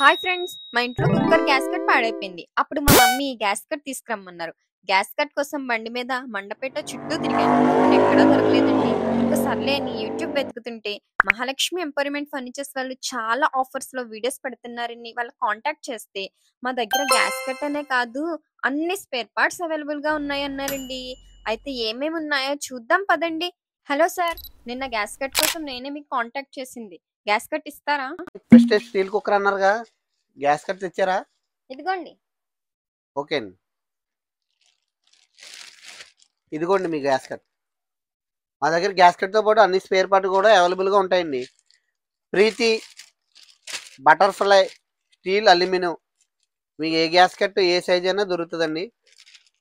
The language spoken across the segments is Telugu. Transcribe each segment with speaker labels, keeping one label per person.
Speaker 1: హాయ్ ఫ్రెండ్స్, మా ఇంట్లో కుక్కర్ గ్యాస్ కట్ పాడైపోయింది. అప్పుడు మా మమ్మీ గ్యాస్ కట్ తీసుకురమ్మన్నారు. గ్యాస్ కట్ కోసం బండి మీద మండపేట చుట్టూ తిరిగాను. ఎక్కడా దొరకలేదండి. ఇంకా సర్లే అని యూట్యూబ్ వెతుకుతుంటే మహాలక్ష్మి ఎంపవర్మెంట్ ఫర్నిచర్స్ వాళ్ళు చాలా ఆఫర్స్ లో వీడియోస్ పెడుతున్నారని వాళ్ళ కాంటాక్ట్ చేస్తే మా దగ్గర గ్యాస్ కట్ అనే కాదు అన్ని స్పేర్ పార్ట్స్ అవైలబుల్ గా ఉన్నాయన్నారండి. అయితే ఏమేమి ఉన్నాయో చూద్దాం పదండి. హలో సార్, నిన్న గ్యాస్ కట్ కోసం నేనే మీకు కాంటాక్ట్ చేసింది. గ్యాస్ కట్ ఇస్తారా?
Speaker 2: ప్రెస్టేజ్ స్టీల్ కుక్కర్ అన్నారుగా, గ్యాస్ కట్ తెచ్చారా?
Speaker 1: ఇదిగోండి.
Speaker 2: ఓకే అండి, ఇదిగోండి మీ గ్యాస్ కట్. మా దగ్గర గ్యాస్ కట్తో పాటు అన్ని స్పేర్ పార్ట్ కూడా అవైలబుల్గా ఉంటాయండి. ప్రీతి, బటర్ఫ్లై, స్టీల్, అల్యూమినియం, మీకు ఏ గ్యాస్ కట్ ఏ సైజ్ అయినా దొరుకుతుందండి.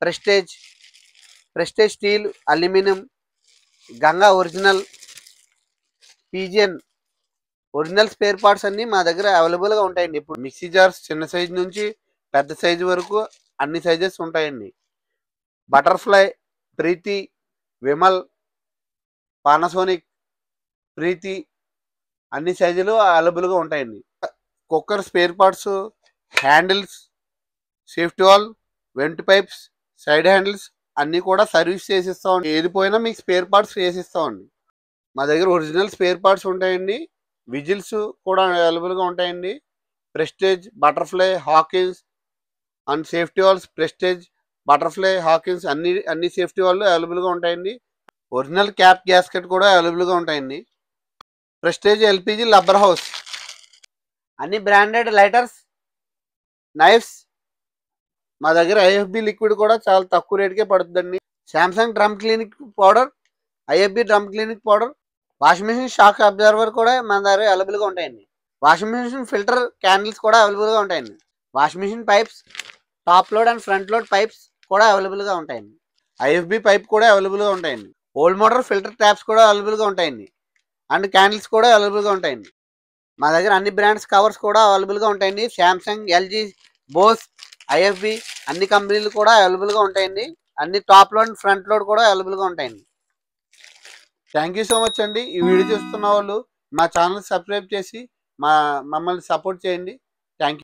Speaker 2: Prestige steel, aluminium, Ganga original, pigeon original spare parts అన్నీ మా దగ్గర అవైలబుల్గా ఉంటాయండి. ఇప్పుడు మిక్సీ జార్స్ చిన్న సైజు నుంచి పెద్ద సైజు వరకు అన్ని సైజెస్ ఉంటాయండి. బటర్ఫ్లై, ప్రీతి, విమల్, పానాసోనిక్, ప్రీతి అన్ని సైజులు అవైలబుల్గా ఉంటాయండి. Cooker spare parts, handles, safety wall, vent pipes, side handles అన్నీ కూడా సర్వీస్ చేసిస్తామండి. ఏది పోయినా మీకు స్పేర్ పార్ట్స్ చేసిస్తామండి. మా దగ్గర ఒరిజినల్ స్పేర్ పార్ట్స్ ఉంటాయండి. విజిల్స్ కూడా అవైలబుల్గా ఉంటాయండి. Prestige, Butterfly, Hawkins and safety valves, Prestige, Butterfly, Hawkins అన్ని సేఫ్టీ వాళ్ళు అవైలబుల్గా ఉంటాయండి. ఒరిజినల్ క్యాప్ గ్యాస్కెట్ కూడా అవైలబుల్గా ఉంటాయండి. ప్రెస్టేజ్ ఎల్పిజి లబ్బర్ హౌస్, అన్ని బ్రాండెడ్ లైటర్స్, నైఫ్స్. మా దగ్గర ఐఎఫ్బి లిక్విడ్ కూడా చాలా తక్కువ రేటుకే పడుతుందండి. Samsung drum clinic powder, IFB drum clinic powder, washing machine shock absorber కూడా మన దగ్గర అవైలబుల్గా ఉంటాయండి. వాషింగ్ మిషన్ ఫిల్టర్ క్యాండిల్స్ కూడా అవైలబుల్గా ఉంటాయండి. Washing machine pipes, top load and front load pipes కూడా అవైలబుల్గా ఉంటాయండి. ఐఎఫ్బి పైప్ కూడా అవైలబుల్గా ఉంటాయండి. ఓల్డ్ మోటార్ ఫిల్టర్ ట్యాప్స్ కూడా అవైలబుల్గా ఉంటాయండి. అండ్ క్యాండిల్స్ కూడా అవైలబుల్గా ఉంటాయండి. మా దగ్గర అన్ని బ్రాండ్స్ కవర్స్ కూడా అవైలబుల్గా ఉంటాయండి. శాంసంగ్, ఎల్జీ, బోస్, ఐఎఫ్బి అన్ని కంపెనీలు కూడా అవైలబుల్గా ఉంటాయండి. అన్ని టాప్ లోడ్ ఫ్రంట్ లోడ్ కూడా అవైలబుల్గా ఉంటాయండి. థ్యాంక్ యూ సో మచ్ అండి. ఈ వీడియో చూస్తున్న వాళ్ళు మా ఛానల్ సబ్స్క్రైబ్ చేసి మమ్మల్ని సపోర్ట్ చేయండి.